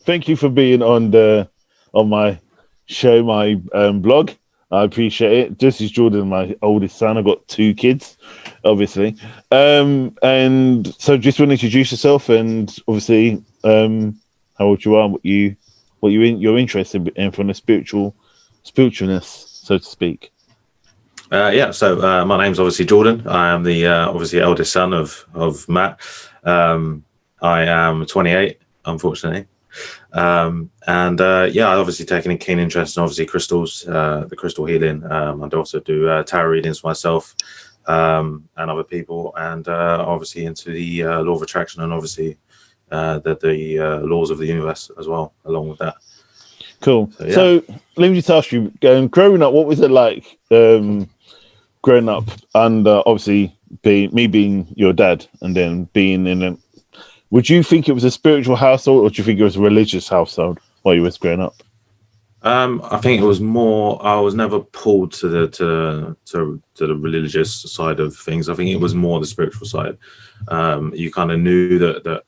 thank you for being on my show, my blog. I appreciate it. This is Jordan, my oldest son. I've got two kids, obviously. And so just want to introduce yourself and obviously how old you are, you're interested in from the spiritualness, so to speak. So my name's obviously Jordan. I am the obviously eldest son of Matt. I am 28, unfortunately. I've obviously taken a keen interest in obviously crystals, the crystal healing. I'd also do tarot readings for myself and other people, and obviously into the law of attraction and obviously the laws of the universe as well, along with that. Cool. So let me just ask you, growing up, what was it like growing up and obviously being your dad and then being in a... Would you think it was a spiritual household or do you think it was a religious household while you was growing up? I think it was more. I was never pulled to the religious side of things. I think it was more the spiritual side. You kind of knew that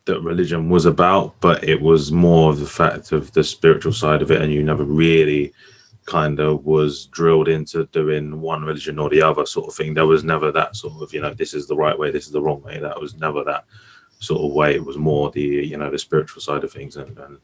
religion was about, but it was more of the fact of the spiritual side of it, and you never really kind of was drilled into doing one religion or the other sort of thing. There was never that sort of, this is the right way, this is the wrong way. That was never that sort of way. It was more the, the spiritual side of things and the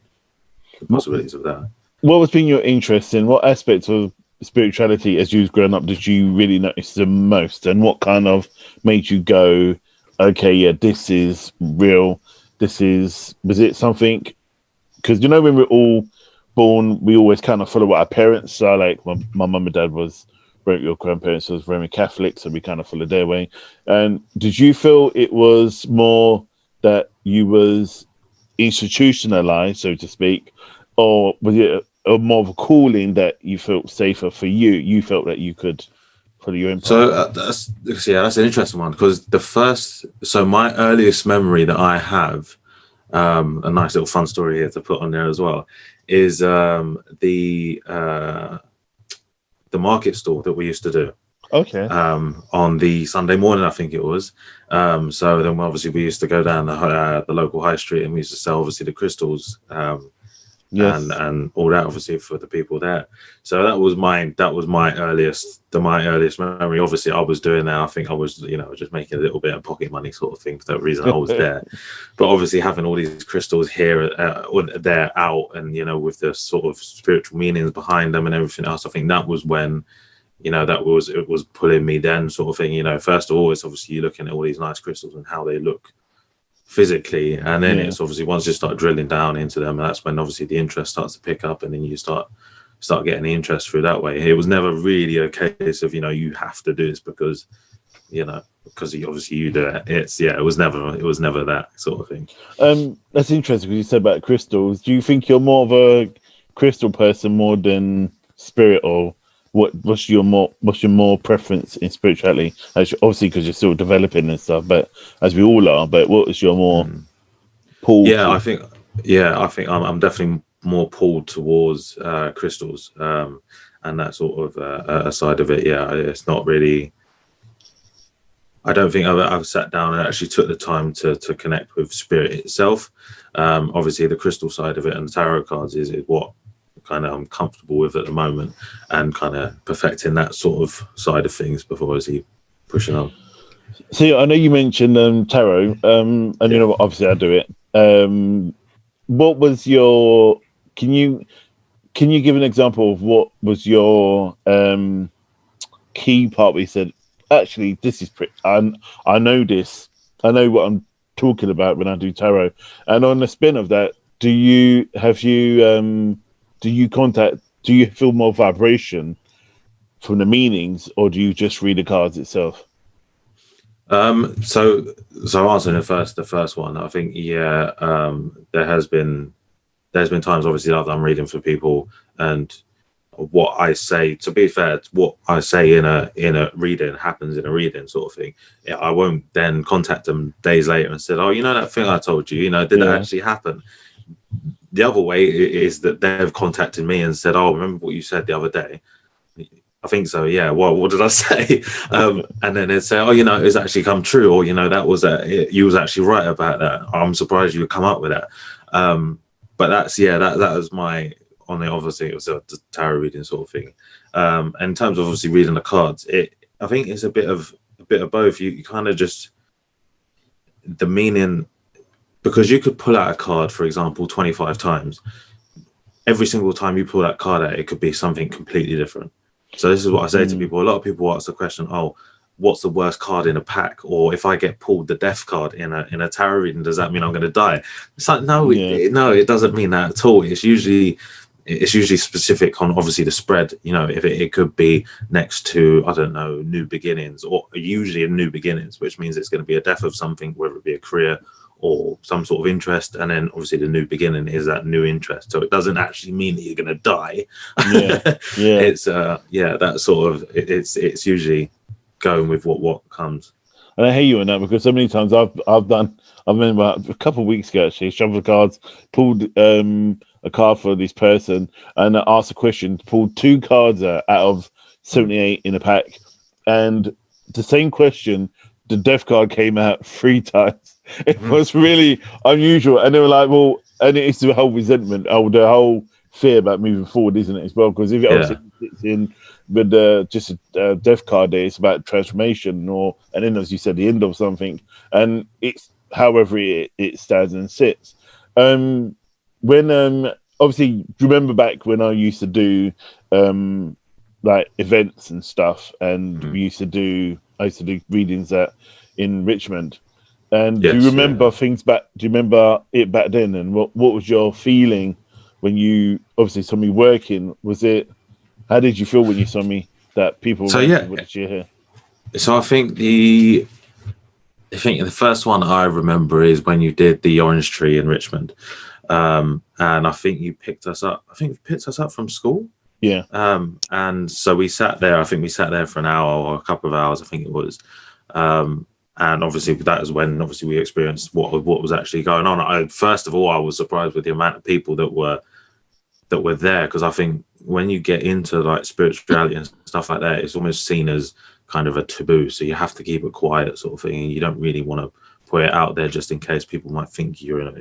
possibilities of that. What was being your interest in? What aspects of spirituality as you was growing up did you really notice the most? And what kind of made you go, okay, yeah, this is real. Was it something? Because, when we're all born, we always kind of follow what our parents are like. My mum and dad your grandparents was Roman Catholic, so we kind of followed their way. And did you feel it was more that you was institutionalized, so to speak, or was it a more of a calling that you felt safer for you? You felt that you could follow your impact. So that's an interesting one because my earliest memory that I have, a nice little fun story here to put on there as well, is the market stall that we used to do. Okay. On the Sunday morning, I think it was. So then obviously we used to go down the local high street and we used to sell obviously the crystals. Yes. And all that obviously for the people there. So that was my earliest memory. Obviously I was doing that. I think I was, just making a little bit of pocket money sort of thing for that reason I was there. But obviously having all these crystals here, there out and, with the sort of spiritual meanings behind them and everything else, I think that was when, it was pulling me then sort of thing. First of all, it's obviously you're looking at all these nice crystals and how they look physically, and then it's obviously once you start drilling down into them, and that's when obviously the interest starts to pick up, and then you start getting the interest through that way. It was never really a case of you have to do this because obviously you do it. It was never that sort of thing. That's interesting because you said about crystals. Do you think you're more of a crystal person more than spirit, or what's your more preference in spirituality? Obviously, because you're still developing and stuff, but as we all are. But what is your more pull? I think I'm definitely more pulled towards crystals and that sort of a side of it. Yeah, it's not really. I don't think I've sat down and actually took the time to connect with spirit itself. Obviously, the crystal side of it and the tarot cards is what kind of I'm comfortable with at the moment, and kind of perfecting that sort of side of things before obviously pushing on. So I know you mentioned tarot, and obviously I do it. What was your? Can you give an example of what was your key part where you said, actually, this is pretty. I know this. I know what I'm talking about when I do tarot. And on the spin of that, do you feel more vibration from the meanings, or do you just read the cards itself? So answering the first one, I think there's been times obviously that I'm reading for people, and what I say, to be fair, what I say in a reading happens in a reading sort of thing. I won't then contact them days later and said, oh, that thing I told you, did that actually happen? The other way is that they've contacted me and said, oh, remember what you said the other day? I think so, yeah. What did I say? And then they'd say, oh, it's actually come true, or that was you was actually right about that. I'm surprised you would come up with that. But that was my on the obviously it was a tarot reading sort of thing. And in terms of obviously reading the cards, I think it's a bit of both. You kind of just the meaning, because you could pull out a card, for example, 25 times. Every single time you pull that card out, it could be something completely different. So this is what I say to people. A lot of people ask the question, "Oh, what's the worst card in a pack?" Or if I get pulled the death card in a tarot reading, does that mean I'm going to die? It's like no, it doesn't mean that at all. It's usually specific on obviously the spread. You know, if it could be next to, I don't know, new beginnings, or usually a new beginnings, which means it's going to be a death of something, whether it be a career or some sort of interest, and then obviously the new beginning is that new interest. So it doesn't actually mean that you're going to die. It's that sort of it's usually going with what comes. And I hear you on that, because so many times I remember a couple of weeks ago actually, shuffled cards, pulled a card for this person, and I asked a question, pulled 2 cards out of 78 in a pack, and the same question, the death card came out 3 times. It was really unusual, and they were like, well, and it's the whole resentment, the whole fear about moving forward, isn't it, as well? Because if it obviously sits in with just a death card there, it's about transformation, and then, as you said, the end of something, and it's however it stands and sits. When obviously, do you remember back when I used to do like events and stuff, and I used to do readings in Richmond. And do you remember things back? Do you remember it back then? And what was your feeling when you obviously saw me working? How did you feel when you saw me? That people. So what did you hear? So I think the first one I remember is when you did the Orange Tree in Richmond, and I think you picked us up. I think you picked us up from school. Yeah. And so we sat there. I think we sat there for an hour or a couple of hours. I think it was. And obviously that is when obviously we experienced what was actually going on. First of all, I was surprised with the amount of people that were there, because I think when you get into like spirituality and stuff like that, it's almost seen as kind of a taboo. So you have to keep it quiet, sort of thing. And you don't really want to put it out there just in case people might think you're a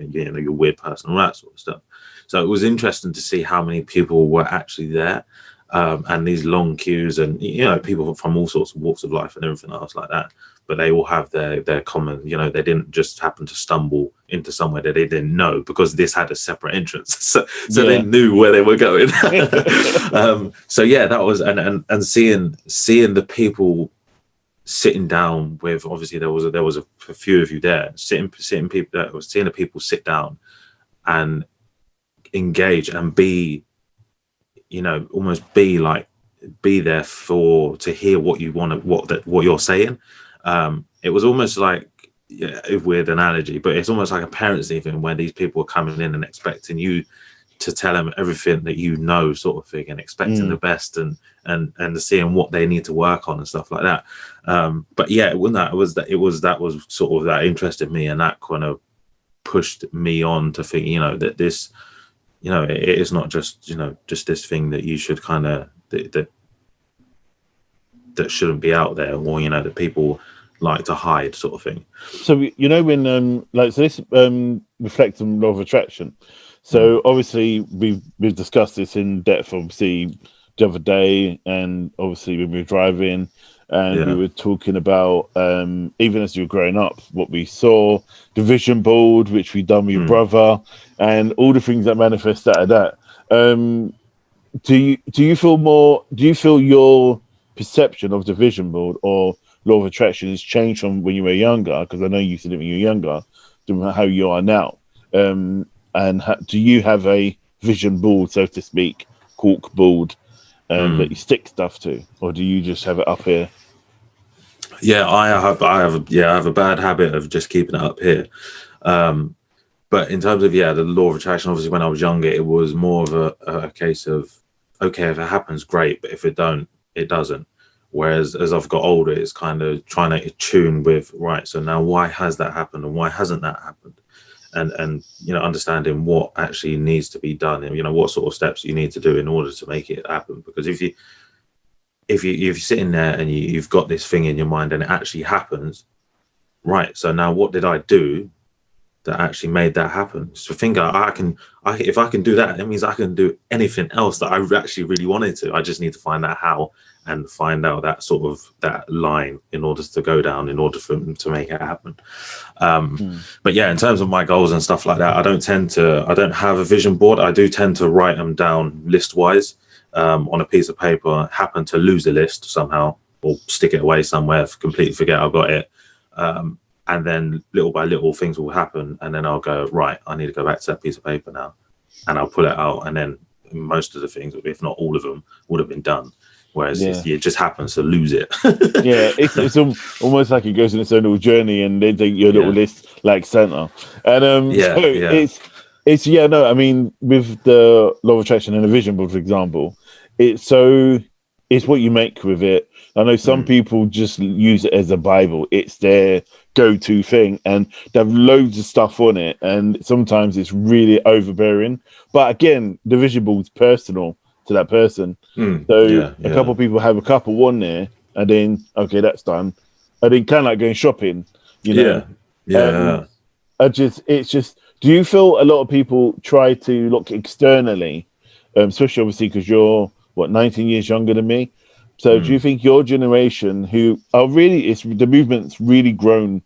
weird person, all that sort of stuff. So it was interesting to see how many people were actually there, and these long queues, and people from all sorts of walks of life and everything else like that. But they all have their common, they didn't just happen to stumble into somewhere that they didn't know, because this had a separate entrance. So they knew where they were going. That was, and seeing the people sitting down with, obviously there was a few of you there, seeing the people sit down and engage and be, almost be there to hear what you want to, what you're saying. It was almost like a weird analogy, but it's almost like a parents' evening where these people are coming in and expecting you to tell them everything that sort of thing, and expecting the best, and seeing what they need to work on and stuff like that. But yeah, that was sort of that interested me, and that kind of pushed me on to think, that this, it is not just just this thing that you should kind of that shouldn't be out there, or that people like to hide, sort of thing. So when this reflects on law of attraction. So obviously we've discussed this in depth, obviously the other day, and obviously when we were driving, and we were talking about even as you were growing up, what we saw, the vision board, which we done with your brother, and all the things that manifest out of that. Do you feel your perception of the vision board or law of attraction has changed from when you were younger? Because I know you said it when you were younger, to how you are now. Do you have a vision board, so to speak, cork board, that you stick stuff to, or do you just have it up here? Yeah, I have a bad habit of just keeping it up here. But in terms of the law of attraction, obviously when I was younger, it was more of a case of, okay, if it happens, great, but if it don't, it doesn't. Whereas as I've got older, it's kind of trying to tune with, right, so now why has that happened and why hasn't that happened? And understanding what actually needs to be done, and what sort of steps you need to do in order to make it happen. Because if you're sitting there and you've got this thing in your mind and it actually happens, right, so now what did I do that actually made that happen. So think if I can do that, it means I can do anything else that I actually really wanted to. I just need to find out how and find out that sort of that line in order to go down, in order for them to make it happen. But yeah, in terms of my goals and stuff like that, I don't have a vision board. I do tend to write them down list wise on a piece of paper. Happen to lose a list somehow or stick it away somewhere, completely forget I've got it. And then little by little things will happen, and then I'll go, right, I need to go back to that piece of paper now, and I'll pull it out, and then most of the things, if not all of them, would have been done. Whereas it just happens to lose it. Yeah, it's almost like it goes in its own little journey, and they take your little list like Santa. And it's I mean, with the law of attraction and the vision board, for example, it's what you make with it. I know some people just use it as a Bible. It's their go-to thing, and they have loads of stuff on it, and sometimes it's really overbearing. But again, the vision board's personal to that person. A couple of people have a couple on there, and then okay, that's done. And then kind of like going shopping, you know. It's just. Do you feel a lot of people try to look externally, especially obviously because you're 19 years younger than me? So do you think your generation, who are really, the movement's really grown,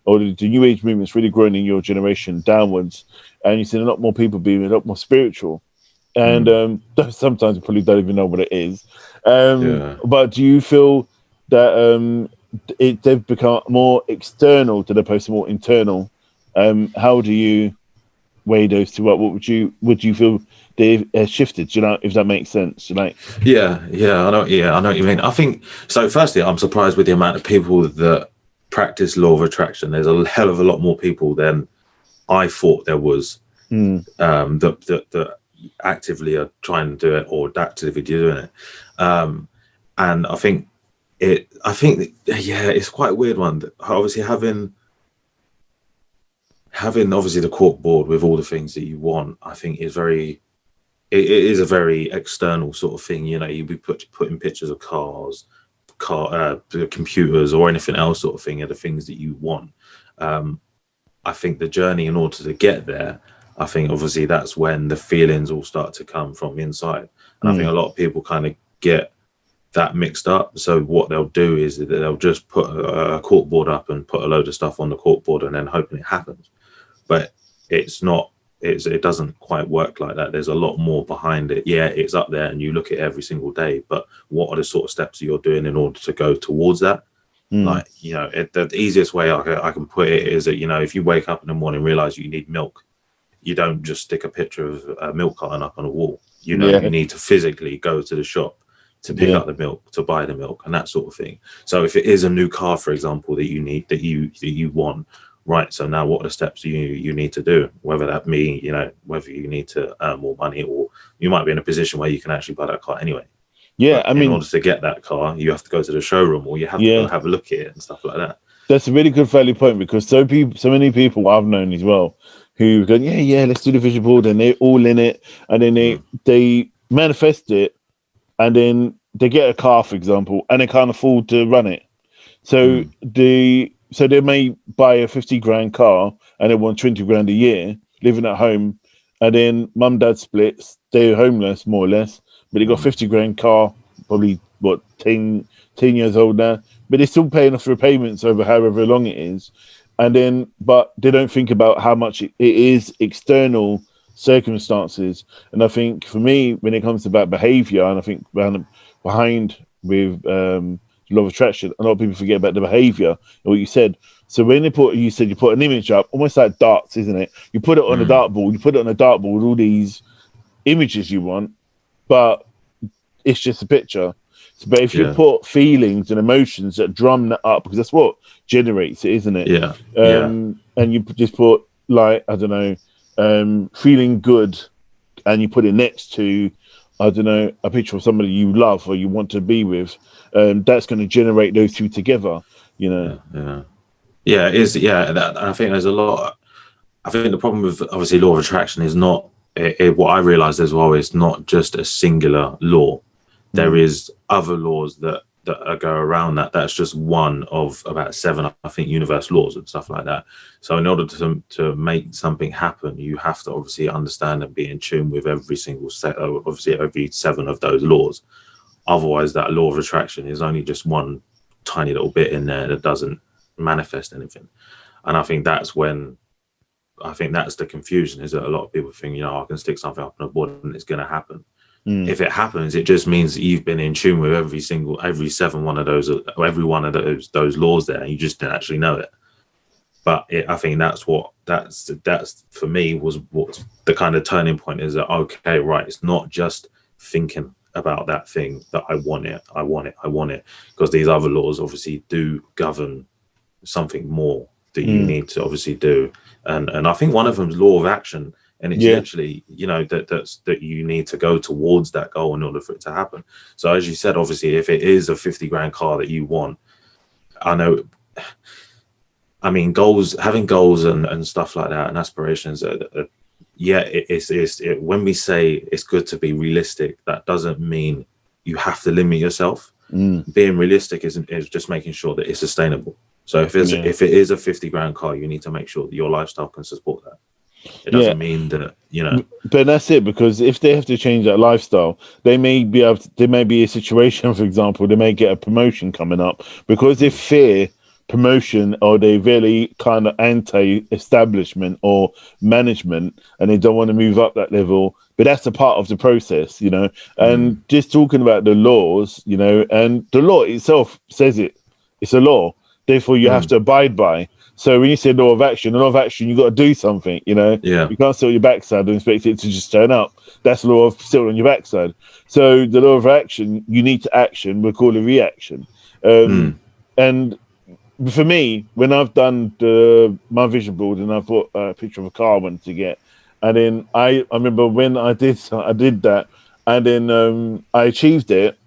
or the new age movement's really grown in your generation downwards, and you've seen a lot more people being a lot more spiritual, and sometimes you probably don't even know what it is. But do you feel that they've become more external to the opposed to more internal? How do you weigh those two up? What would you feel they've shifted? You know, if that makes sense. Like, I know what you mean. I think so. Firstly, I'm surprised with the amount of people that practice law of attraction. There's a hell of a lot more people than I thought there was. That actively are trying to do it or actively doing it. And I think it's quite a weird one. Obviously having obviously the cork board with all the things that you want, I think is it is a very external sort of thing. You know, you'd be putting pictures of cars, computers, or anything else sort of thing are the things that you want. I think the journey in order to get there, I think obviously that's when the feelings all start to come from inside. And I think a lot of people kind of get that mixed up. So what they'll do is that they'll just put a cork board up and put a load of stuff on the cork board and then hoping it happens. But it doesn't quite work like that. There's a lot more behind it. Yeah, it's up there and you look at it every single day, but what are the sort of steps that you're doing in order to go towards that? Like, you know, the easiest way I can put it is that, you know, if you wake up in the morning and realize you need milk, you don't just stick a picture of a milk carton up on a wall. You know, you need to physically go to the shop to pick up the milk, to buy the milk, and that sort of thing. So if it is a new car, for example, that you need, that you want, right? So now what are the steps you need to do? Whether that mean, you know, whether you need to earn more money, or you might be in a position where you can actually buy that car anyway. Yeah, but in order to get that car, you have to go to the showroom, or you have to go have a look at it and stuff like that. That's a really good value point, because so many people I've known as well who go, let's do the vision board, and they're all in it, and then they manifest it, and then they get a car, for example, and they can't afford to run it. So they may buy a 50 grand car and they want 20 grand a year, living at home, and then mum, dad splits, they're homeless more or less, but they got 50 grand car, probably 10 years old now, but they're still paying off repayments over however long it is. And then, but they don't think about how much it is external circumstances. And I think for me, when it comes to about behavior, and I think behind with law of attraction, a lot of people forget about the behavior and what you said. So when you put an image up, almost like darts, isn't it? You put it on a dartboard, all these images you want, but it's just a picture. But if you put feelings and emotions that drum that up, because that's what generates it, isn't it? And you just put, like, I don't know, feeling good, and you put it next to, I don't know, a picture of somebody you love or you want to be with, that's going to generate those two together, you know? It is. I think there's a lot. I think the problem with obviously law of attraction is not, what I realized as well, is not just a singular law. There is other laws that that go around that. That's just one of about 7, I think, universe laws and stuff like that. So in order to make something happen, you have to obviously understand and be in tune with every single set, obviously every 7 of those laws. Otherwise, that law of attraction is only just one tiny little bit in there that doesn't manifest anything. And I think that's the confusion, is that a lot of people think, I can stick something up on a board and it's going to happen. If it happens, it just means that you've been in tune with every 7 one of those, or every one of those laws there, and you just didn't actually know it. But I think that's for me was what the kind of turning point is, that okay, right, it's not just thinking about that thing that I want it, because these other laws obviously do govern something more that you need to obviously do, and I think one of them is law of action. And it's literally, that you need to go towards that goal in order for it to happen. So as you said, obviously, if it is a 50 grand car that you want, having goals and stuff like that and aspirations, when we say it's good to be realistic, that doesn't mean you have to limit yourself. Being realistic is just making sure that it's sustainable. So if it is a 50 grand car, you need to make sure that your lifestyle can support that. It doesn't mean that, But that's it, because if they have to change that lifestyle, there may be a situation, for example, they may get a promotion coming up because they fear promotion, or they're really kind of anti-establishment or management, and they don't want to move up that level. But that's a part of the process, And just talking about the laws, and the law itself says it's a law. Therefore, you have to abide by. So when you say law of action, you got to do something, Yeah. You can't sit on your backside and expect it to just turn up. That's the law of sitting on your backside. So the law of action, you need to action. We call it reaction. And for me, when I've done my vision board and I've put a picture of a car I wanted to get, and then I remember when I did that, and then I achieved it.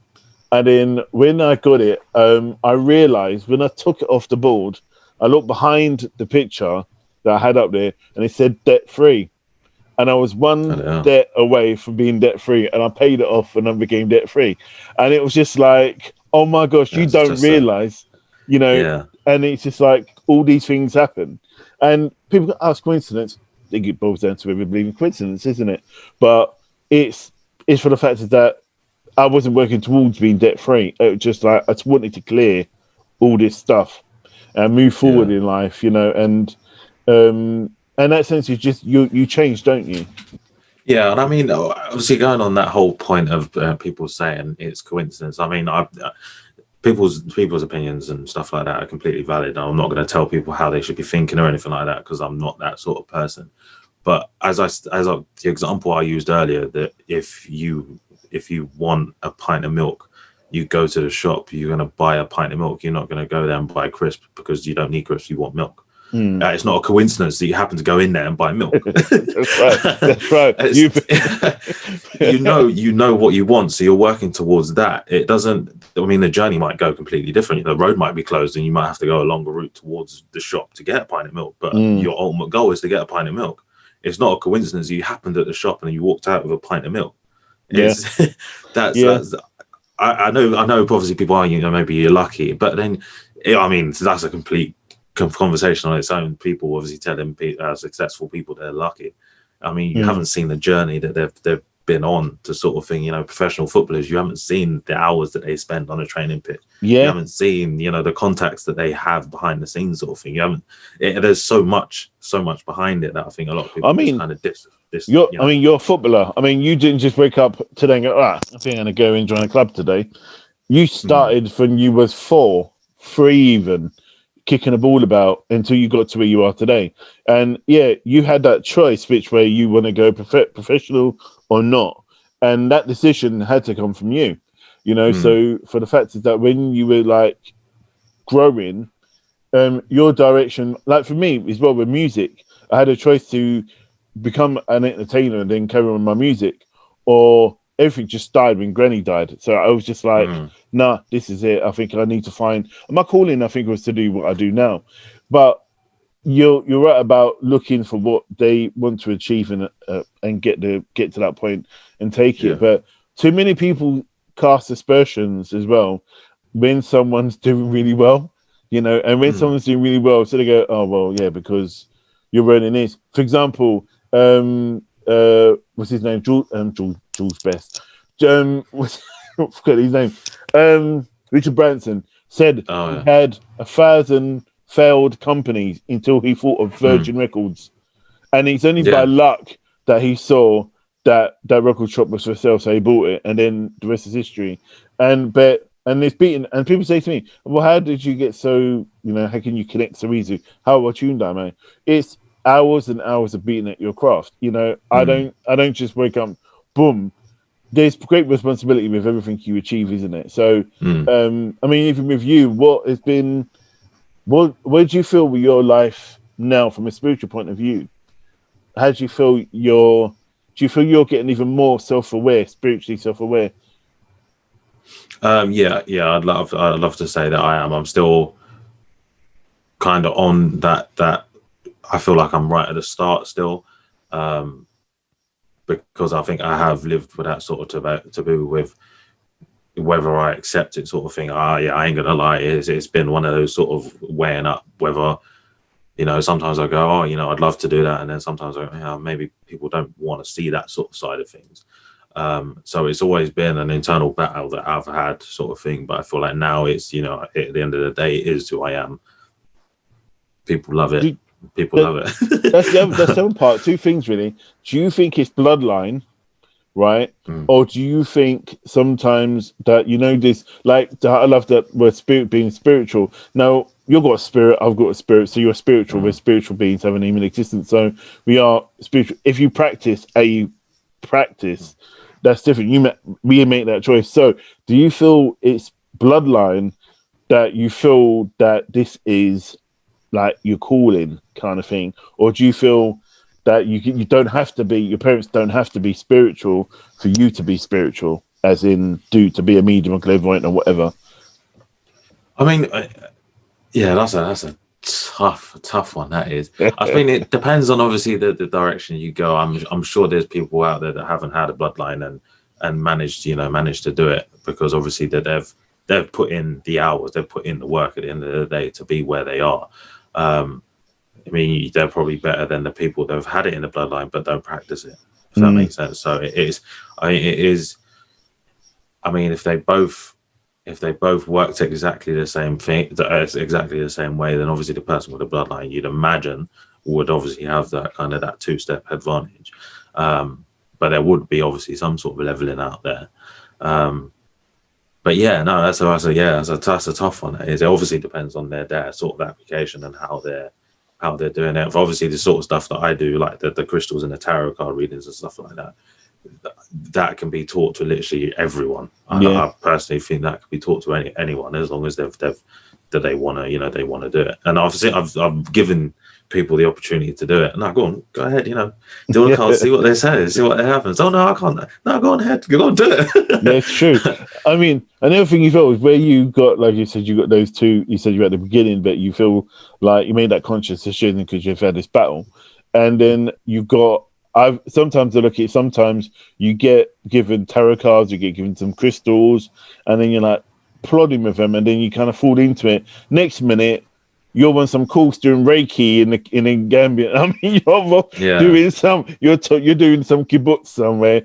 And then when I got it, I realized when I took it off the board, I looked behind the picture that I had up there, and it said debt free. And I was one debt away from being debt free, and I paid it off and I became debt free. And it was just like, oh my gosh, you don't realize, and it's just like all these things happen. And people ask coincidence. I think it boils down to whether we believe in coincidence, isn't it? But it's for the fact that I wasn't working towards being debt free. It was just like I just wanted to clear all this stuff and move forward in life, and that sense you change, don't you? Yeah, and I mean, obviously, going on that whole point of people saying it's coincidence. I mean, people's opinions and stuff like that are completely valid. I'm not going to tell people how they should be thinking or anything like that, because I'm not that sort of person. But the example I used earlier, that if you want a pint of milk, you go to the shop, you're going to buy a pint of milk. You're not going to go there and buy crisps, because you don't need crisps, you want milk. It's not a coincidence that you happen to go in there and buy milk. That's right. You know what you want, so you're working towards that. It doesn't, the journey might go completely different. The road might be closed and you might have to go a longer route towards the shop to get a pint of milk, but your ultimate goal is to get a pint of milk. It's not a coincidence you happened at the shop and you walked out with a pint of milk. I know obviously people are, maybe you're lucky, but then that's a complete conversation on its own. People obviously telling successful people they're lucky. You haven't seen the journey that they've been on to sort of thing. Professional footballers, you haven't seen the hours that they spend on a training pitch. You haven't seen the contacts that they have behind the scenes sort of thing. There's so much behind it that I think a lot of people just kind of you're a footballer. You didn't just wake up today and go, I think I'm going to go and join a club today. You started when you was 3 even, kicking a ball about until you got to where you are today. And you had that choice which way you want to go, professional or not. And that decision had to come from you, So for the fact is that when you were like growing, your direction, like for me as well with music, I had a choice to become an entertainer and then carry on my music, or everything just died when Granny died. So I was just like, nah, this is it. I think I need to find my calling. I think was to do what I do now. But you're right about looking for what they want to achieve and get to that point and take it. But too many people cast aspersions as well when someone's doing really well, and when someone's doing really well, so they go, oh well, yeah, because you're earning this. For example, what's his name? Jules Best. I forgot his name. Richard Branson said he had 1,000 failed companies until he thought of Virgin Records, and it's only by luck that he saw that record shop was for sale, so he bought it, and then the rest is history. And it's beaten. And people say to me, "Well, how did you get so? How can you connect so easy? How about you, man?" It's hours and hours of beating at your craft. I don't just wake up, boom. There's great responsibility with everything you achieve, isn't it? So, I mean, even with you, where do you feel with your life now from a spiritual point of view? How do you feel do you feel you're getting even more self-aware, spiritually self-aware? Yeah, I'd love to say that I am. I'm still kind of on that I feel like I'm right at the start still, because I think I have lived with that sort of taboo with whether I accept it, sort of thing. I ain't gonna lie, it's been one of those sort of weighing up whether, sometimes I go, I'd love to do that, and then sometimes maybe people don't want to see that sort of side of things. So it's always been an internal battle that I've had, sort of thing. But I feel like now it's, at the end of the day, it is who I am. People love it. Love it. That's the other part. Two things really. Do you think it's bloodline, right? Or do you think sometimes that this, like, I love that word being spiritual. Now you've got a spirit, I've got a spirit, so you're spiritual. We're spiritual beings having a human existence, so we are spiritual. If you practice that's different. We make that choice. So do you feel it's bloodline, that you feel that this is like your calling kind of thing? Or do you feel that you don't have to be, your parents don't have to be spiritual for you to be spiritual, as in to be a medium or clairvoyant or whatever? I mean, that's a tough one, that is. I think it depends on obviously the direction you go. I'm sure there's people out there that haven't had a bloodline and managed to do it, because obviously that they've put in the hours, they've put in the work at the end of the day to be where they are. I mean, they're probably better than the people that have had it in the bloodline but don't practice it, if that makes sense. So it is. I mean, if they both worked exactly the same thing, exactly the same way, then obviously the person with the bloodline, you'd imagine, would obviously have that two-step advantage. But there would be obviously some sort of leveling out there. But yeah, no, that's a tough one. It obviously depends on their sort of application and how they're doing it. Obviously, the sort of stuff that I do, like the crystals and the tarot card readings and stuff like that can be taught to literally everyone. I personally think that can be taught to anyone, as long as they want to do it. And obviously, I've given people the opportunity to do it. No, go ahead, do the cards, see what they say, see what happens. Oh no, I can't. No, go on ahead, go on, do it. Yeah, it's true. I mean, another thing you felt was where you got, like you said, you got those two. You said you were at the beginning, but you feel like you made that conscious decision because you've had this battle, and then you've got. Sometimes you get given tarot cards, you get given some crystals, and then you're like plodding with them, and then you kind of fall into it. Next minute, you're on some course doing Reiki in Gambia. I mean, you're doing some kibbutz somewhere.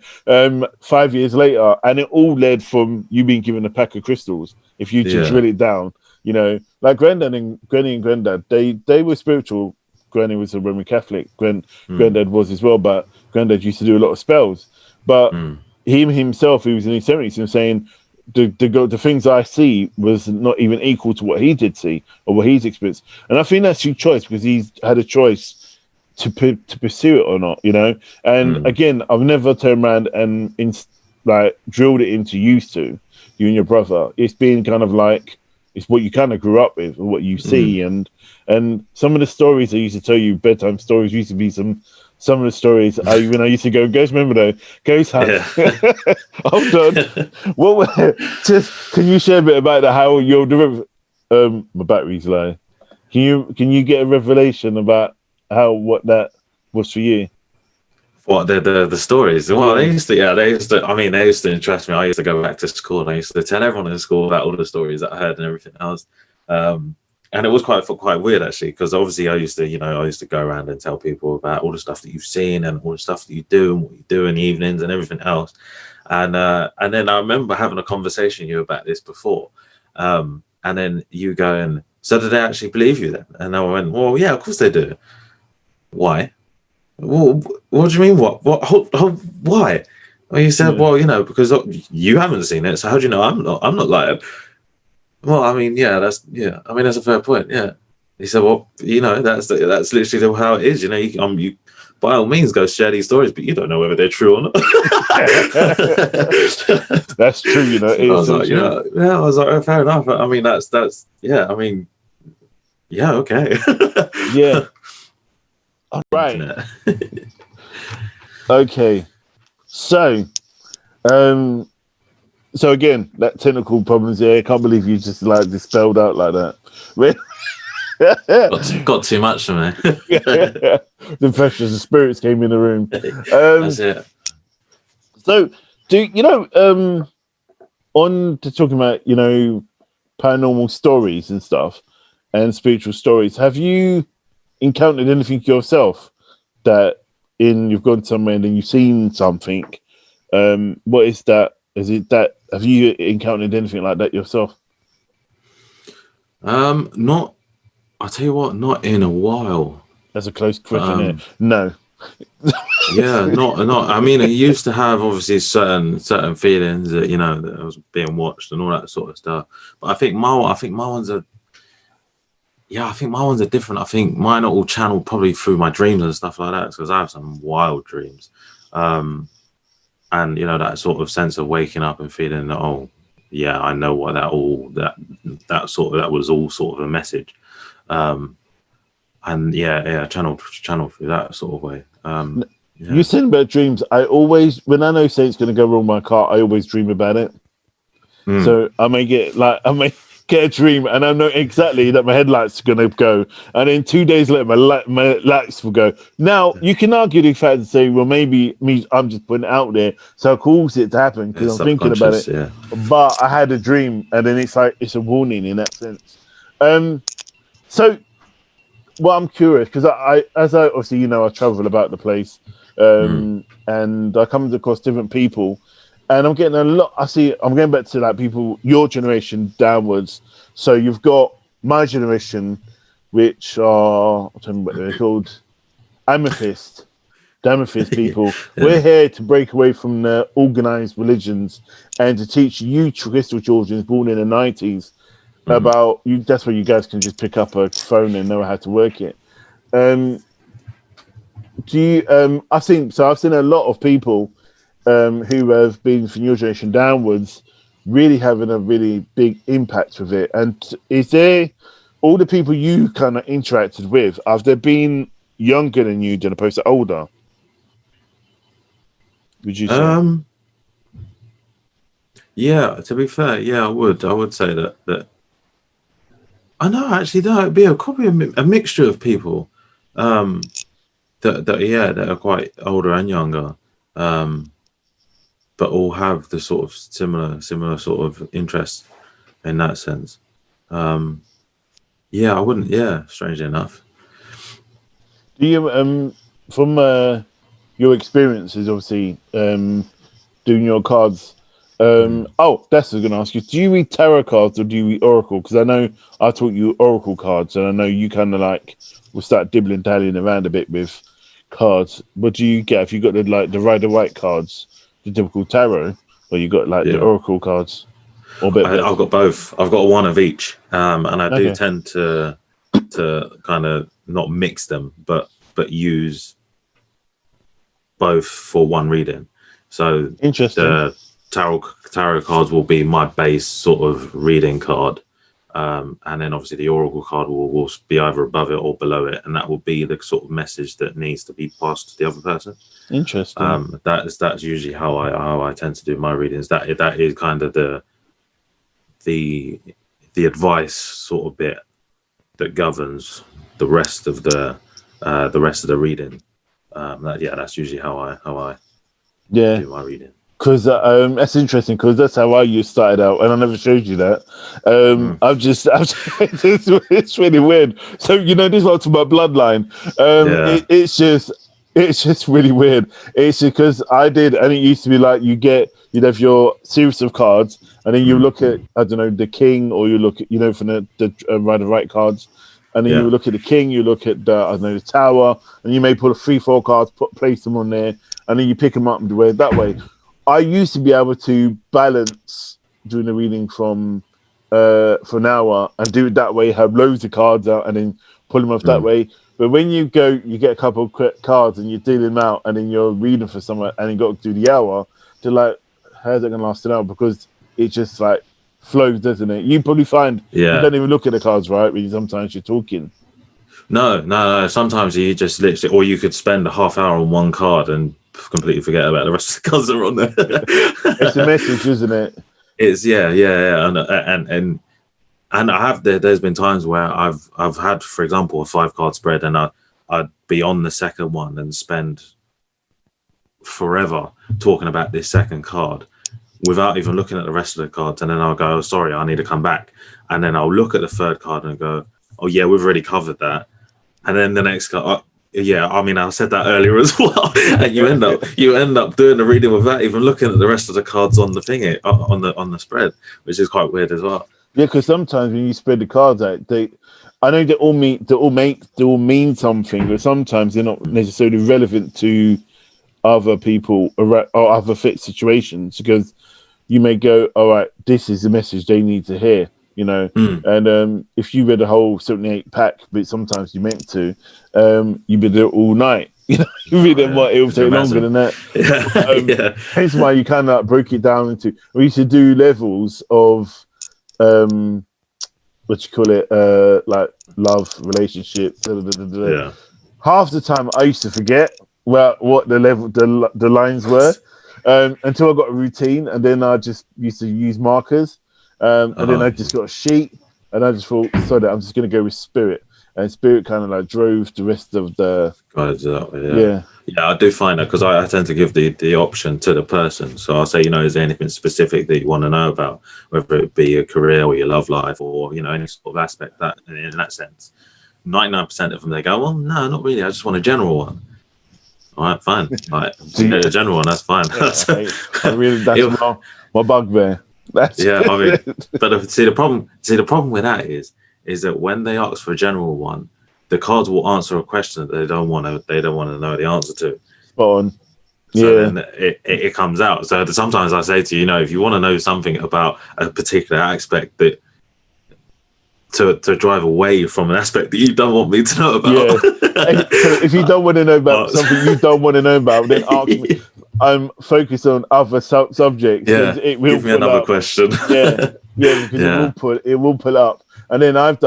5 years later, and it all led from you being given a pack of crystals. If you just drill it down, like Granny and Granddad, they were spiritual. Granny was a Roman Catholic. Granddad was as well, but Granddad used to do a lot of spells. But himself, he was in his 70s, and saying the things I see was not even equal to what he did see or what he's experienced. And I think that's your choice, because he's had a choice to pursue it or not, And again, I've never turned around and drilled it into you and your brother. It's been kind of like, it's what you kind of grew up with, or what you see, and some of the stories I used to tell you, bedtime stories, used to be some of the stories I used to go, Ghost, remember though, Ghost Hunt. Yeah. Hold on. Can you share a bit about how my battery's low. Can you get a revelation about what that was for you? What the stories? Well, they used to. I mean, they used to interest me. I used to go back to school and I used to tell everyone in school about all the stories that I heard and everything else. And it was quite weird actually, because obviously I used to go around and tell people about all the stuff that you've seen and all the stuff that you do and what you do in the evenings and everything else. And then I remember having a conversation with you about this before, and then you going, "So did they actually believe you then?" And I went, "Well, yeah, of course they do. Why? Well, what do you mean? What? Why?" Well, you said, "Well, because you haven't seen it, so how do you know I'm not lying?" Well, I mean, that's a fair point. Yeah. He said, "Well, that's literally how it is. You by all means go share these stories, but you don't know whether they're true or not." That's true. I was like, I was like, oh, fair enough. I mean, that's yeah. I mean, yeah, okay. Yeah. Right. Okay. So, so again, that technical problems there. I can't believe you just like dispelled out like that. got too much for me. The pressures, the spirits came in the room. That's it. So, on to talking about paranormal stories and stuff and spiritual stories. Have you encountered anything yourself that you've gone somewhere and then you've seen something? What is that? Is it that? Have you encountered anything like that yourself? Not. I'll tell you what. Not in a while. That's a close question. No. Yeah, not. I mean, I used to have obviously certain feelings that that I was being watched and all that sort of stuff. But I think my ones are. Yeah, I think my ones are different. I think mine are all channeled probably through my dreams and stuff like that, because I have some wild dreams. And that sort of sense of waking up and feeling that, oh yeah, I know what that was all sort of a message. And channeled through that sort of way. You said about dreams. I always, when I know something's going to go wrong with my car, I always dream about it. So I may get a dream and I know exactly that my headlights are going to go, and then 2 days later my lights will go. Now you can argue the fact and say, well, maybe I'm just putting it out there, so I cause it to happen because I'm thinking about it. Yeah. But I had a dream, and then it's a warning in that sense. So, well, I'm curious because I obviously I travel about the place, and I come across different people. And I'm getting a lot. I'm going back to people your generation downwards. So you've got my generation, which are I don't know what they're called, amethyst people. We're here to break away from the organized religions and to teach you crystal children born in the 90s about you. That's where you guys can just pick up a phone and know how to work it. Do you? I've seen a lot of people. Who have been from your generation downwards, really having a really big impact with it. And is there all the people you kind of interacted with? Have they been younger than you, than opposed to older? Would you say? Yeah. To be fair, I would say that. I know actually that would be probably a mixture of people. That are quite older and younger. But all have the sort of similar sort of interests in that sense. I wouldn't. Yeah, strangely enough. Do you, from your experiences, obviously doing your cards? That's what I was going to ask you. Do you read tarot cards or do you read oracle? Because I know I taught you oracle cards, and I know you kind of will start dibbling dallying around a bit with cards. What do you get if you got the Rider-Waite cards? The typical tarot, or you got the oracle cards, or I've got both. I've got one of each, and I do tend to kind of not mix them, but use both for one reading. So interesting. The tarot cards will be my base sort of reading card, and then obviously the oracle card will be either above it or below it, and that will be the sort of message that needs to be passed to the other person. Interesting. That's usually how I tend to do my readings. That is kind of the advice sort of bit that governs the rest of the reading. That's usually how I Yeah. do my reading. Because that's interesting. Because that's how I started out, and I never showed you that. It's really weird. So you know, this one's about bloodline. It's just really weird. It's because I did, and it used to be like you'd have your series of cards, and then you look at, I don't know, the king, or you look at, you know, from the right cards, and then you look at the king, you look at the, I don't know, the tower, and you may put 3-4 cards, place them on there, and then you pick them up and do it that way. I used to be able to balance doing the reading for an hour and do it that way, have loads of cards out, and then pull them off that way. But when you get a couple of quick cards and you deal them out, and then you're reading for someone, and you got to do the hour, they're like, how's it going to last an hour? Because it just like flows, doesn't it? You probably find you don't even look at the cards, right? Because sometimes you're talking. No. Sometimes you just literally, or you could spend a half hour on one card and completely forget about the rest of the cards that are on there. It's a message, isn't it? It's and I have there's been times where I've had, for example, a 5-card spread, and I'd be on the second one and spend forever talking about this second card without even looking at the rest of the cards, and then I'll go, oh, sorry, I need to come back, and then I'll look at the third card and go, oh yeah, we've already covered that, and then the next card, I said that earlier as well, and you end up doing the reading without even looking at the rest of the cards on the thingy, on the spread, which is quite weird as well. Yeah, because sometimes when you spread the cards out, I know they all mean something, but sometimes they're not necessarily relevant to other people or other fit situations, because you may go, all right, this is the message they need to hear, you know. And if you read a whole 78 pack, but sometimes you meant to, you've been there all night. You know, you read them, it will take longer than that. Hence why you kind of broke it down into. We used to do levels of what you call it, like love, relationship. Half the time I used to forget what the lines were, until I got a routine, and then I just used to use markers, and then I just got a sheet, and I just thought, sorry, I'm just going to go with spirit, and spirit kind of like drove the rest of the. Yeah, I do find that, because I tend to give the option to the person. So I'll say, you know, is there anything specific that you want to know about, whether it be your career or your love life, or, you know, any sort of aspect that in that sense. 99% of them, they go, well, no, not really. I just want a general one. All right, fine. Like, a general one, that's fine. That's my bugbear. But see the problem with that is that when they ask for a general one, the cards will answer a question that they don't want to know the answer to. Spot on. So then it comes out. So sometimes I say to you, you know, if you want to know something about a particular aspect, that to drive away from an aspect that you don't want me to know about. So if you don't want to know about something you don't want to know about, then ask me. I'm focused on other subjects. It will give me another question. Because it will pull up. And then let's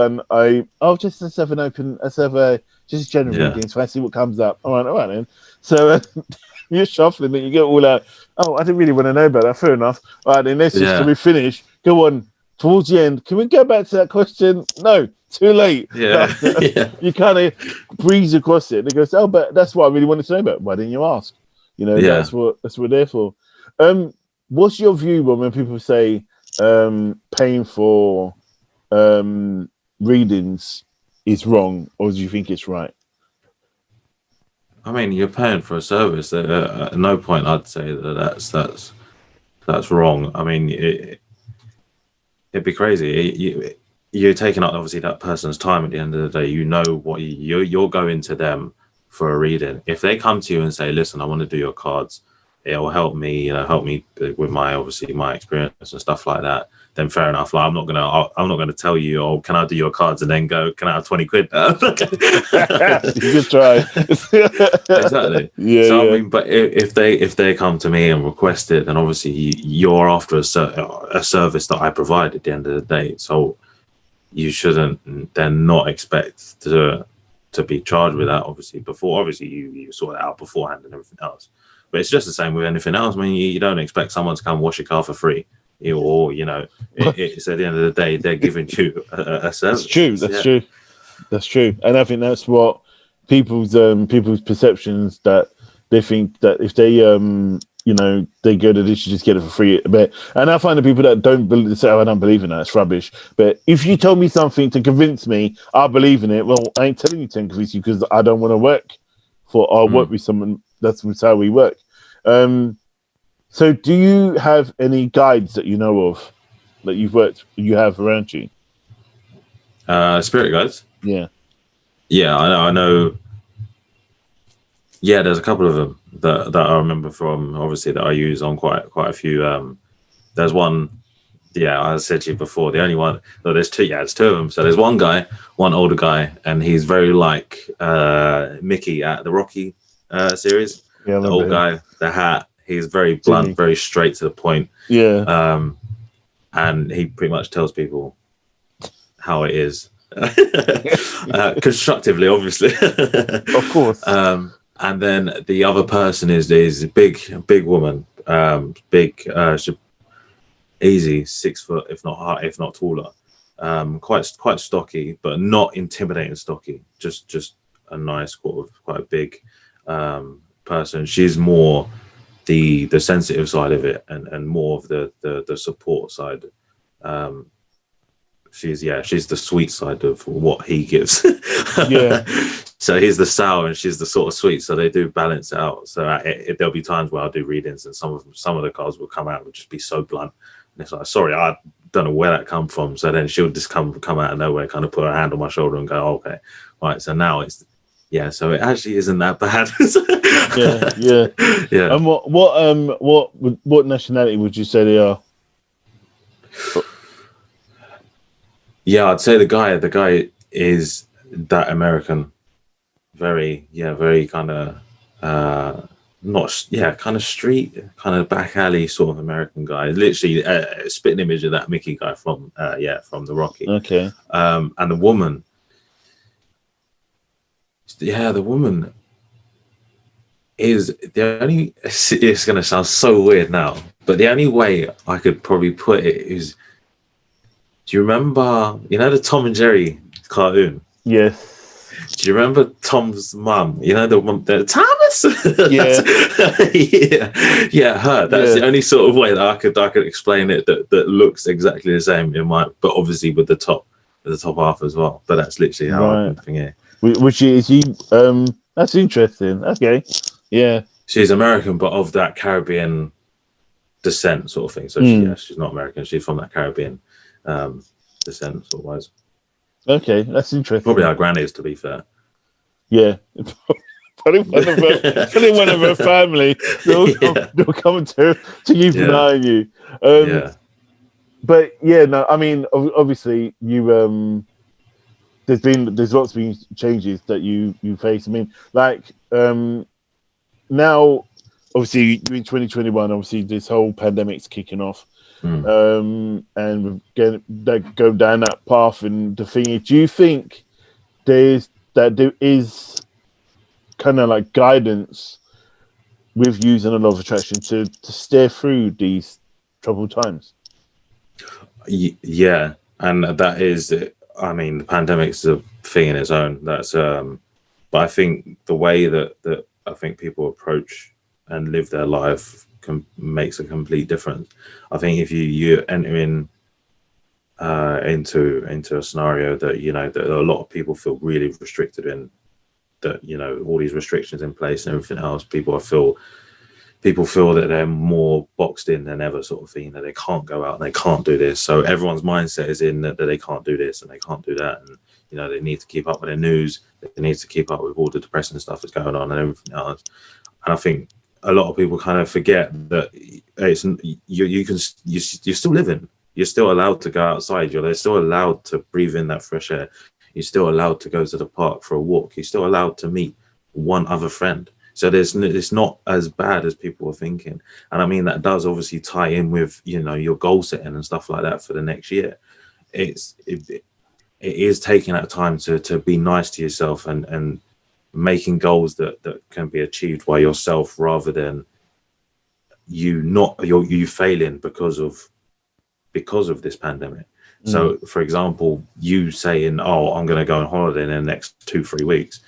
have just general reading, so I see what comes up. All right then. So you're shuffling it, you get all out. Oh, I didn't really want to know about that. Fair enough. All right, then can we finish? Go on. Towards the end, can we go back to that question? No, too late. You kind of breeze across it. And it goes, oh, but that's what I really wanted to know about. Why didn't you ask? You know, that's what we're there for. What's your view when people say paying for readings is wrong, or do you think it's right? I mean, you're paying for a service. At no point I'd say that's wrong. I mean, it'd be crazy. You're taking up, obviously, that person's time at the end of the day. You know what you're going to them for a reading. If they come to you and say, listen, I want to do your cards, it'll help me with my experience and stuff like that, then fair enough. Like, I'm not gonna tell you, oh, can I do your cards, and then go, can I have 20 quid now? You just try. Exactly. I mean, but if they come to me and request it, then obviously you're after a service that I provide at the end of the day. So you shouldn't then not expect to be charged with that. Obviously you sort it out beforehand and everything else. But it's just the same with anything else. I mean, you don't expect someone to come wash your car for free, or, you know, it's at the end of the day, they're giving you a service. That's true. That's true. And I think that's what people's perceptions that they think that if they they go to this, you just get it for free. But and I find the people that don't believe, say, "Oh, I don't believe in that. It's rubbish." But if you tell me something to convince me, I believe in it. Well, I ain't telling you to convince you because I don't want to work or work with someone. That's how we work. So, do you have any guides that you know of that you have around you? Spirit guides. Yeah. Yeah, I know. Yeah, there's a couple of them that I remember from, obviously, that I use on quite a few. There's one. Yeah, I said to you before. The only one. No, there's two. Yeah, there's two of them. So there's one guy, one older guy, and he's very like Mickey at the Rocky series. Yeah, the old guy, the hat. He's very blunt, very straight to the point. Yeah. And he pretty much tells people how it is, constructively, obviously. Of course. And then the other person is a big woman, easy 6 foot, if not taller, quite stocky, but not intimidating stocky. Just a nice quite a big person. She's more the sensitive side of it, and more of the support side. She's the sweet side of what he gives. Yeah. So he's the sour and she's the sort of sweet. So they do balance it out. So there'll be times where I'll do readings and some of the cards will come out and just be so blunt. And it's like, sorry, I don't know where that come from. So then she'll just come out of nowhere, kind of put her hand on my shoulder and go, okay, right. So now so it actually isn't that bad. Yeah. And what nationality would you say they are? Yeah, I'd say the guy is that American, very kind of kind of street, kind of back alley sort of American guy. Literally a spitting image of that Mickey guy from the Rocky. Okay. And the woman is the only. It's going to sound so weird now, but the only way I could probably put it is. Do you remember, the Tom and Jerry cartoon? Yes. Do you remember Tom's mum? The Thomas? Yeah. Yeah, her. That's the only sort of way that I could explain it that looks exactly the same in my, but obviously with the top half as well. But that's literally how I think it. Which is that's interesting. Okay. Yeah. She's American, but of that Caribbean descent sort of thing. So she's not American. She's from that Caribbean descent sort of wise. Okay, that's interesting. Probably our grannies, to be fair. Yeah. Probably one of her family. They'll come to keep an eye on you. But no, I mean, obviously you there's lots of changes that you face. I mean, like now obviously you're in 2021, obviously this whole pandemic's kicking off. And we're going down that path. And the thing is, do you think there is kind of like guidance with using a law of attraction to steer through these troubled times? Yeah, and that is, I mean, the pandemic's a thing in its own. That's but I think the way that I think people approach and live their life makes a complete difference. I think if you enter into a scenario that that a lot of people feel really restricted in, that all these restrictions in place and everything else, people feel that they're more boxed in than ever, sort of thing, that they can't go out and they can't do this. So everyone's mindset is in that they can't do this and they can't do that, and they need to keep up with their news, they need to keep up with all the depressing stuff that's going on and everything else. And I think a lot of people kind of forget that you're still living. You're still allowed to go outside. You're still allowed to breathe in that fresh air. You're still allowed to go to the park for a walk. You're still allowed to meet one other friend. So it's not as bad as people are thinking. And I mean, that does obviously tie in with your goal setting and stuff like that for the next year. It is taking that time to be nice to yourself and making goals that can be achieved by yourself, rather than you failing because of this pandemic. So for example, you saying, I'm going to go on holiday in the next 2-3 weeks,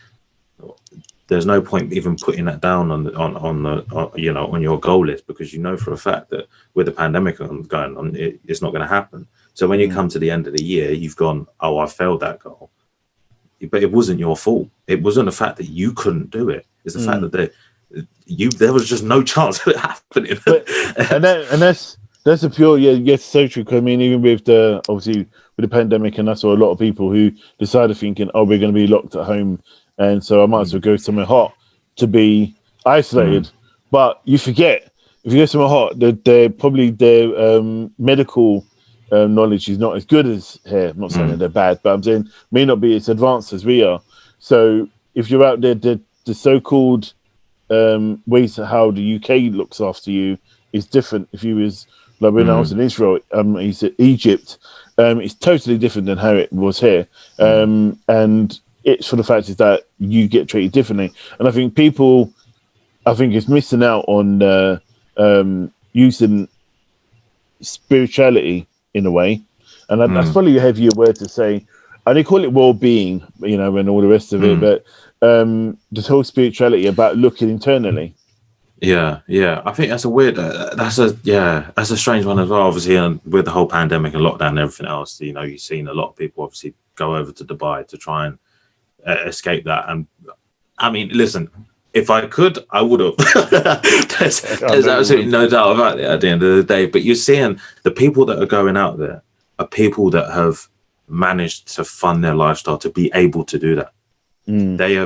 there's no point even putting that down on your goal list, because you know for a fact that with the pandemic going on, it's not going to happen. So when you come to the end of the year, you've gone, oh, I failed that goal, but it wasn't your fault. It wasn't the fact that you couldn't do it. It's the fact that there was just no chance of it happening. and that's a pure yes, so true. I mean, even with obviously with the pandemic, and that's a lot of people who decided thinking, oh, we're going to be locked at home, and so I might as well go somewhere hot to be isolated. But you forget, if you go somewhere hot, they're probably their medical knowledge is not as good as here. I'm not saying that they're bad, but I'm saying may not be as advanced as we are. So if you're out there, the so-called ways of how the UK looks after you is different. If you was like when I was in Israel, Egypt, it's totally different than how it was here. And it's for the fact is that you get treated differently. And I think people, is missing out on using spirituality in a way. And that's probably a heavier word to say. And they call it well-being, and all the rest of it. But this whole spirituality about looking internally. Yeah. I think that's that's a strange one as well. Obviously, with the whole pandemic and lockdown and everything else, you've seen a lot of people obviously go over to Dubai to try and escape that. And I mean, listen, if I could, I would have. there's absolutely no doubt about it at the end of the day. But you're seeing the people that are going out there are people that have managed to fund their lifestyle to be able to do that. They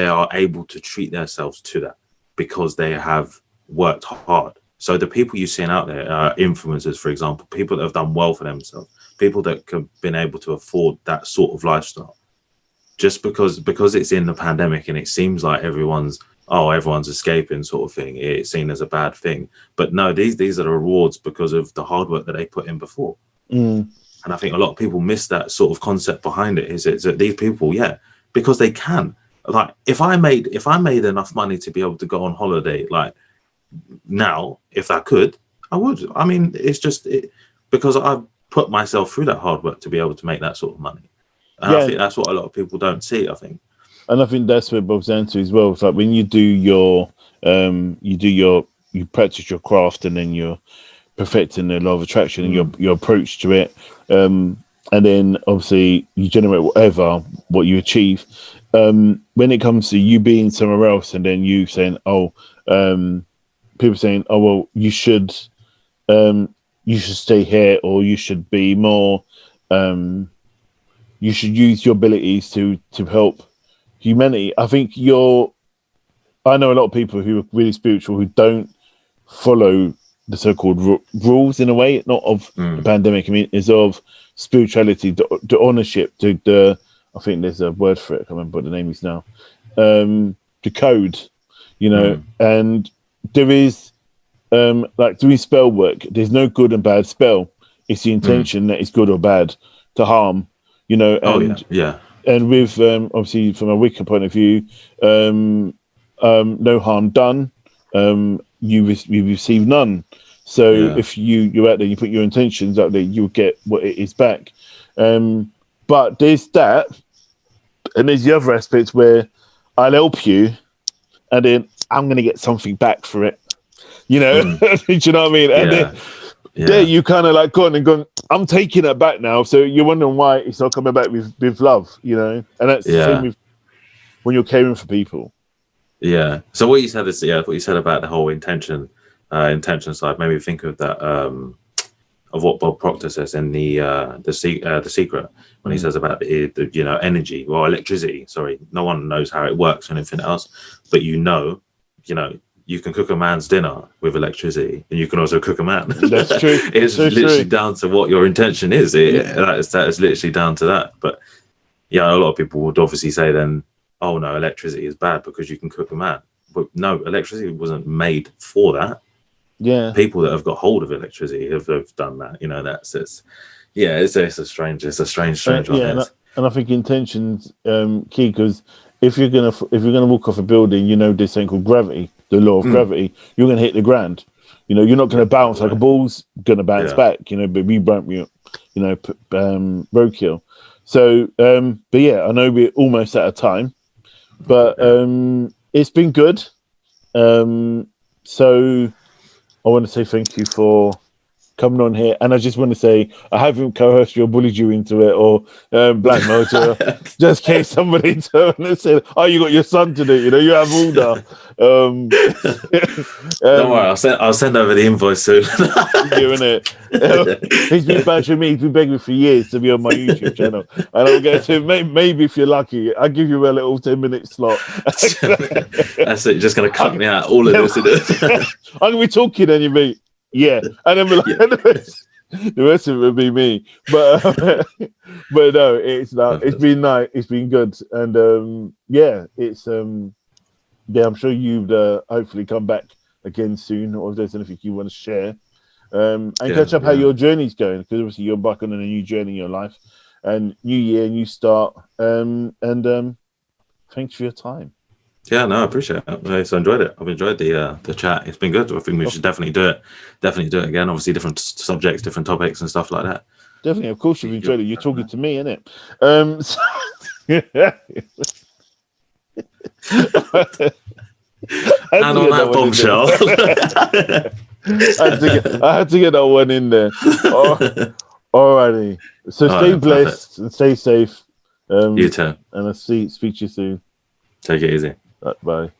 are able to treat themselves to that because they have worked hard. So the people you're seeing out there are influencers, for example, people that have done well for themselves, people that have been able to afford that sort of lifestyle. Just because it's in the pandemic and it seems like everyone's escaping sort of thing, it's seen as a bad thing. But no, these are the rewards because of the hard work that they put in before. And I think a lot of people miss that sort of concept behind it, is that these people, because they can. Like if I made enough money to be able to go on holiday, like now, if I could, I would. I mean, it's just because I've put myself through that hard work to be able to make that sort of money. And I think that's what a lot of people don't see, I think. And I think that's what it boils down to as well. It's like when you do you practice your craft and then you're perfecting the law of attraction and your approach to it. And then obviously you generate what you achieve. When it comes to you being somewhere else and then you saying, people saying, oh, well, you should stay here, or you should be more, you should use your abilities to help humanity. I think I know a lot of people who are really spiritual who don't follow the so-called rules in a way, not of the pandemic. I mean, is of spirituality, the ownership, I think there's a word for it. I can't remember what the name is now. The code, and there is like doing spell work. There's no good and bad spell. It's the intention that is good or bad to harm, and and with obviously from a Wicca point of view, no harm done. You receive none. So if you're out there, you put your intentions out there, you'll get what it is back. But there's that, and there's the other aspect where I'll help you, and then I'm going to get something back for it. Do you know what I mean? And there you kind of like gone and gone, I'm taking it back now. So you're wondering why it's not coming back with love, and that's the same with when you're caring for people. Yeah. So what you said is, what you said about the whole intention side made me think of that, of what Bob Proctor says in the Secret, when he says about the energy or electricity. Sorry, no one knows how it works or anything else, but you can cook a man's dinner with electricity, and you can also cook a man. That's true. It's so literally down to what your intention is. That is literally down to that. But a lot of people would obviously say then, oh no, electricity is bad because you can cook a man. But no, electricity wasn't made for that. Yeah, people that have got hold of electricity have done that. It's a strange one. Yeah, and I think intention's key, because if you're gonna walk off a building, this thing called gravity, the law of gravity, you're gonna hit the ground. You're not gonna bounce like a ball's gonna bounce back. But we won't, roadkill. So, but I know we're almost out of time. But it's been good. So I want to say thank you for coming on here, and I just want to say I haven't coerced you or bullied you into it or blackmailed you, just in case somebody turned and said, "Oh, you got your son to do," you have order. Don't worry, I'll send over the invoice soon. Doing it. He's been badgering me. He's been begging me for years to be on my YouTube channel, and I'll get to maybe if you're lucky, I'll give you a little 10-minute slot. That's it. You're just gonna cut me out all of this. I'm gonna be talking, and you meet. Yeah, and then the rest of it would be me. But no, it's been nice. It's been good, and it's I'm sure you'd hopefully come back again soon, or if there's anything you want to share, and catch up how your journey's going, because obviously you're back on a new journey in your life, and new year, new start, and thanks for your time. Yeah, no, I appreciate it. I enjoyed it. I've enjoyed the chat. It's been good. I think we should definitely do it. Definitely do it again. Obviously, different subjects, different topics, and stuff like that. Definitely, of course, you've enjoyed it. You're talking to me, innit? And on that bombshell, I had to get that one in there. Alrighty. So stay blessed and stay safe. You too. And I'll speak to you soon. Take it easy. Right, bye.